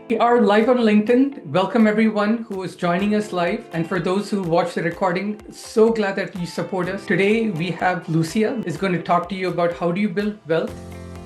We are live on LinkedIn. Welcome everyone who is joining us live. And for those who watch the recording, so glad that you support us. Today we have Lucia is going to talk to you about how do you build wealth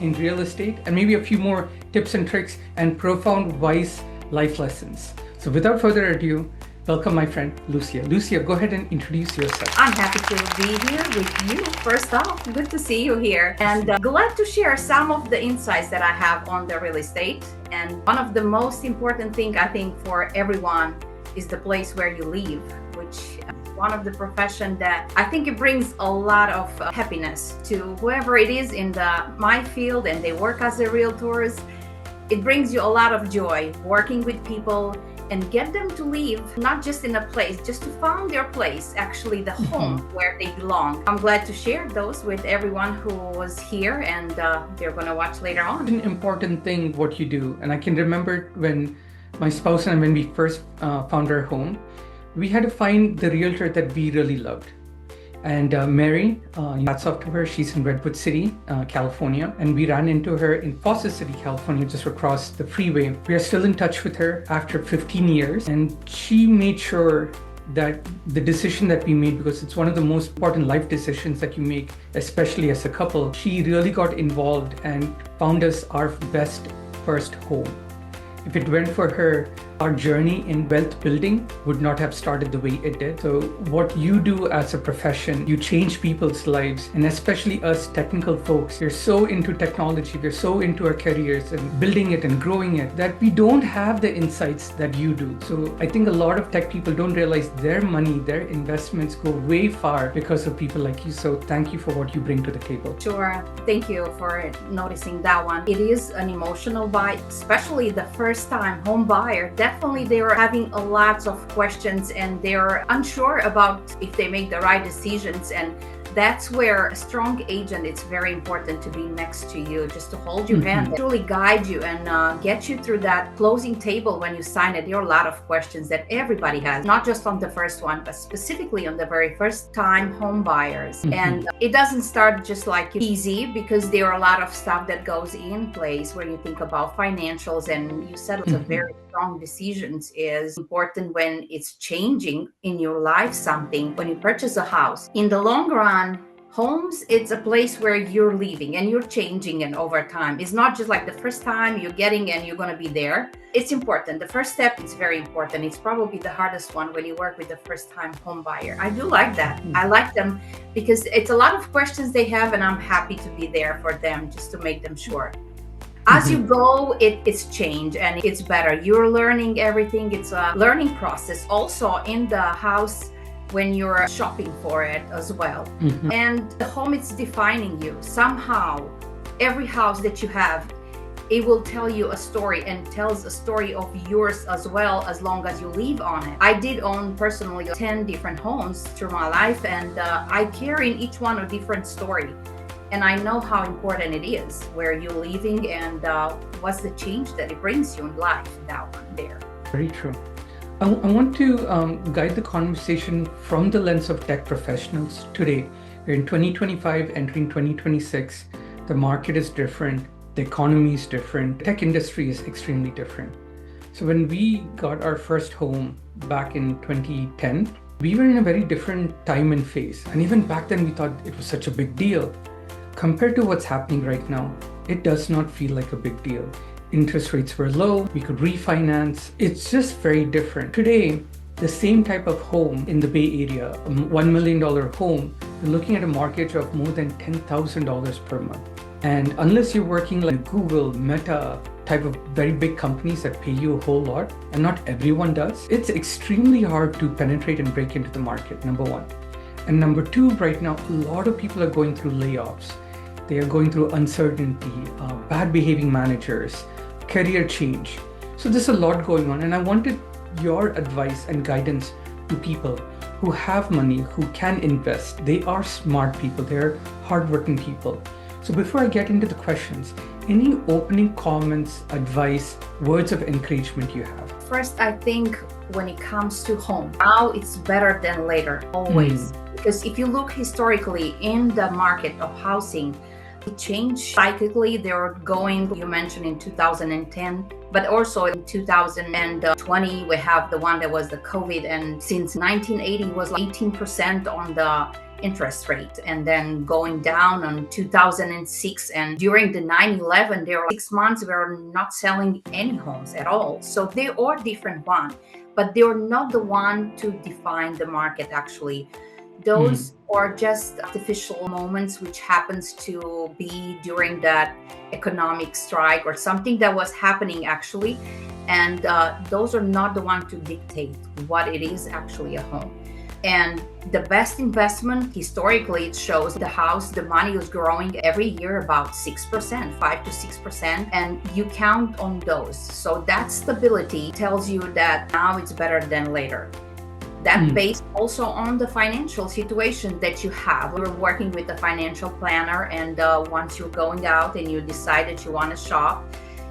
in real estate and maybe a few more tips and tricks and profound wise life lessons. So without further ado, welcome my friend Lucia. Lucia, go ahead and introduce yourself. I'm happy to be here with you. First off, good to see you here and glad to share some of the insights that I have on the real estate. And one of the most important thing I think for everyone is the place where you live, which is one of the profession that I think it brings a lot of happiness to whoever it is in my field and they work as a realtors. It brings you a lot of joy working with people and get them to live not just in a place, just to find their place, actually the home where they belong. I'm glad to share those with everyone who was here and they're gonna watch later on. It's an important thing what you do. And I can remember when my spouse and when we first found our home, we had to find the realtor that we really loved. And Mary, hats off to her, she's in Redwood City, California. And we ran into her in Foster City, California, just across the freeway. We are still in touch with her after 15 years. And she made sure that the decision that we made, because it's one of the most important life decisions that you make, especially as a couple, she really got involved and found us our best first home. If it went for her, our journey in wealth building would not have started the way it did. So what you do as a profession, you change people's lives, and especially us technical folks, we're so into technology, we're so into our careers and building it and growing it that we don't have the insights that you do. So I think a lot of tech people don't realize their money, their investments go way far because of people like you. So thank you for what you bring to the table. Sure. Thank you for noticing that one. It is an emotional buy, especially the first-time home buyer. Definitely they are having a lot of questions and they're unsure about if they make the right decisions, and that's where a strong agent, it's very important to be next to you, just to hold your hand, truly guide you and get you through that closing table when you sign it. There are a lot of questions that everybody has, not just on the first one, but specifically on the very first time home buyers. And it doesn't start just like easy, because there are a lot of stuff that goes in place when you think about financials, and you said it's a very strong decisions is important when it's changing in your life something. When you purchase a house, in the long run, homes, it's a place where you're living and you're changing, and over time it's not just like the first time you're getting and you're going to be there. It's important. The first step is very important. It's probably the hardest one when you work with the first time home buyer. I do like that. I like them because it's a lot of questions they have, and I'm happy to be there for them just to make them sure. As you go, it's change and it's better. You're learning everything. It's a learning process also in the house when you're shopping for it as well. And the home, it's defining you. Somehow, every house that you have, it will tell you a story and tells a story of yours as well, as long as you live on it. I did own personally 10 different homes through my life, and I carry in each one a different story. And I know how important it is where you're living and what's the change that it brings you in life, that one there. Very true. I want to guide the conversation from the lens of tech professionals today. We're in 2025, entering 2026. The market is different. The economy is different. The tech industry is extremely different. So when we got our first home back in 2010, we were in a very different time and phase. And even back then, we thought it was such a big deal. Compared to what's happening right now, it does not feel like a big deal. Interest rates were low, we could refinance. It's just very different. Today, the same type of home in the Bay Area, a $1 million home, you're looking at a mortgage of more than $10,000 per month. And unless you're working like Google, Meta, type of very big companies that pay you a whole lot, and not everyone does, it's extremely hard to penetrate and break into the market, number one. And number two, right now, a lot of people are going through layoffs. They are going through uncertainty, bad behaving managers, career change. So there's a lot going on. And I wanted your advice and guidance to people who have money, who can invest. They are smart people. They're hardworking people. So before I get into the questions, any opening comments, advice, words of encouragement you have? First, I think when it comes to home, now it's better than later, always. Because if you look historically in the market of housing, It changed cyclically. They were going, you mentioned in 2010, but also in 2020, we have the one that was the COVID. And since 1980 was like 18% on the interest rate, and then going down on 2006. And during the 9/11, there were 6 months we were not selling any homes at all. So they are different one, but they're not the one to define the market actually. Those are just artificial moments which happens to be during that economic strike or something that was happening actually. And those are not the one to dictate what it is actually a home. And the best investment, historically, it shows the house, the money is growing every year about 6%, 5 to 6%, and you count on those. So that stability tells you that now it's better than later. That based also on the financial situation that you have. You're working with a financial planner, and once you're going out and you decide that you want to shop,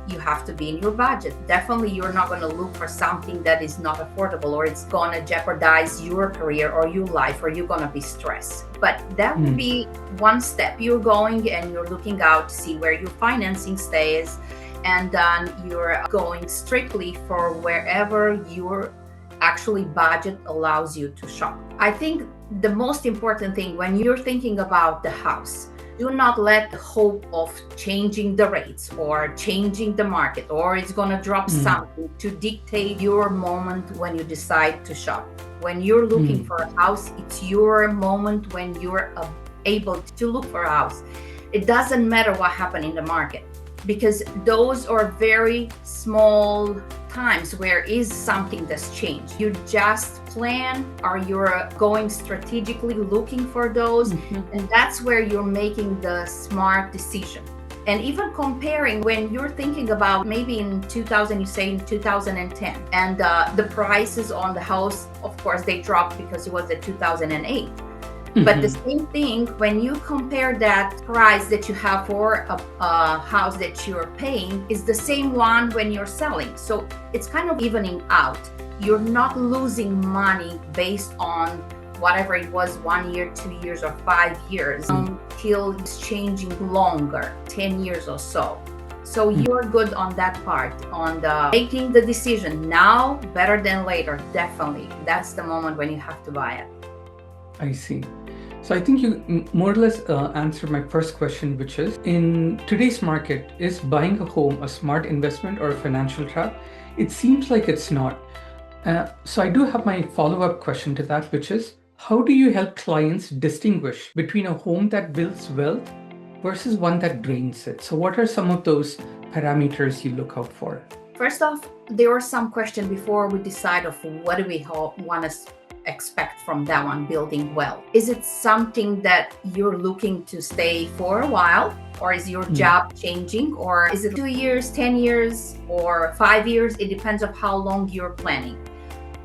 you have to be in your budget. Definitely, you're not going to look for something that is not affordable or it's going to jeopardize your career or your life, or you're going to be stressed. But that would be one step. You're going and you're looking out to see where your financing stays, and then you're going strictly for wherever your actually budget allows you to shop. I think the most important thing when you're thinking about the house, do not let the hope of changing the rates or changing the market or it's going to drop something to dictate your moment when you decide to shop. When you're looking for a house, it's your moment when you're able to look for a house. It doesn't matter what happened in the market, because those are very small times where is something that's changed. You just plan, or you're going strategically looking for those, and that's where you're making the smart decision. And even comparing when you're thinking about maybe in 2000, you say in 2010, and the prices on the house, of course, they dropped because it was at 2008. But the same thing, when you compare that price that you have for a house that you're paying is the same one when you're selling. So it's kind of evening out. You're not losing money based on whatever it was 1 year, 2 years, or 5 years until it's changing longer, 10 years or so. So you're good on that part, on the making the decision now better than later. Definitely. That's the moment when you have to buy it. I see. So I think you more or less answered my first question, which is, in today's market, is buying a home a smart investment or a financial trap? It seems like it's not. So I do have my follow-up question to that, which is, how do you help clients distinguish between a home that builds wealth versus one that drains it? So what are some of those parameters you look out for? First off, there were some questions before we decide of what do we want to expect from that one, building wealth. Is it something that you're looking to stay for a while, or is your job changing, or is it 2 years, 10 years, or 5 years? It depends on how long you're planning.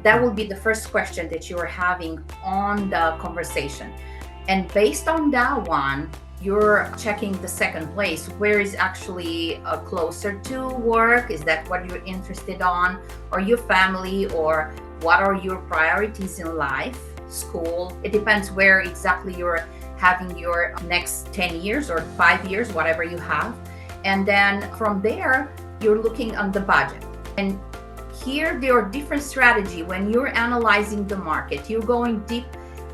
That will be the first question that you're having on the conversation. And based on that one, you're checking the second place, where is actually closer to work? Is that what you're interested on, or your family, or what are your priorities in life, school? It depends where exactly you're having your next 10 years or 5 years, whatever you have. And then from there, you're looking on the budget. And here there are different strategies when you're analyzing the market. You're going deep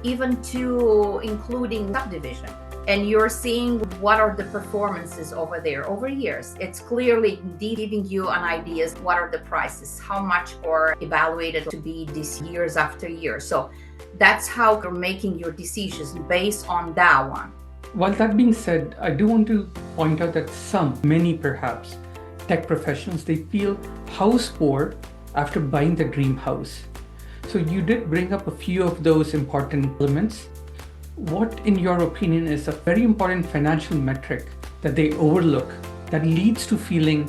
even to including subdivision. And you're seeing what are the performances over there over years. It's clearly giving you an idea what are the prices, how much are evaluated to be this years after year. So that's how you're making your decisions based on that one. While that being said, I do want to point out that many perhaps, tech professionals, they feel house poor after buying the dream house. So you did bring up a few of those important elements. What, in your opinion, is a very important financial metric that they overlook that leads to feeling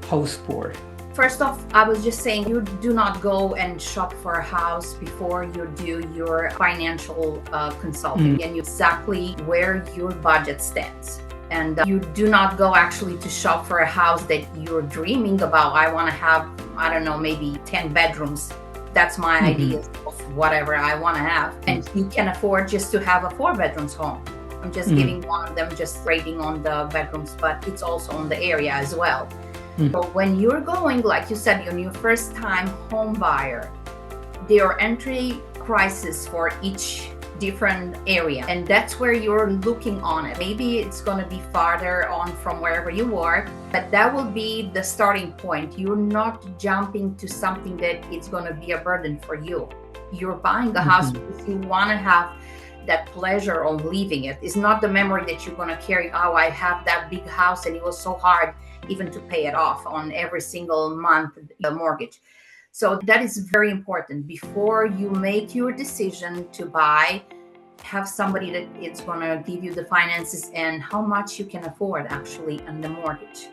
house poor? First off, I was just saying, you do not go and shop for a house before you do your financial consulting and exactly where your budget stands. And you do not go actually to shop for a house that you're dreaming about. I want to have, I don't know, maybe 10 bedrooms. That's my idea of whatever I want to have. And you can afford just to have a 4 bedrooms home. I'm just giving one of them, just rating on the bedrooms, but it's also on the area as well. So when you're going, like you said, you're your first time home buyer, there are entry prices for each different area, and that's where you're looking on it. Maybe it's going to be farther on from wherever you are, but that will be the starting point. You're not jumping to something that it's going to be a burden for you. You're buying a house because you want to have that pleasure of leaving it. It's not the memory that you're going to carry. Oh, I have that big house and it was so hard even to pay it off on every single month, the mortgage. So that is very important. Before you make your decision to buy, have somebody that is going to give you the finances and how much you can afford actually on the mortgage.